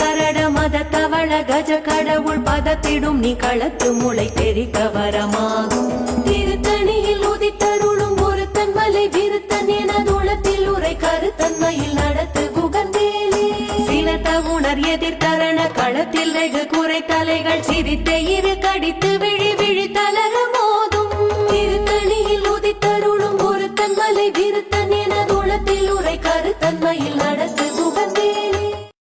கரட மத தவள கஜ கடவுள் பதத்திடும் நீ களத்து முளை தெரிக்க வரமாகும். திருத்தணியில் உதித்தருளும் ஒருத்தன் மலை விருத்தன் எனதுளத்தில் உரை கருத்தன்மையில் நடத்து குகந்தேலே. சினத்த உணர் எதிர்த்தரண களத்தில் வெகு குறை தலைகள் சிரித்த இரு கடித்து விழி விழி தளர மோதும். திருத்தணியில் உதித்தருளும் ஒருத்தன் மலை விருத்தன் எனதுளத்தில் உரை கருத்தன்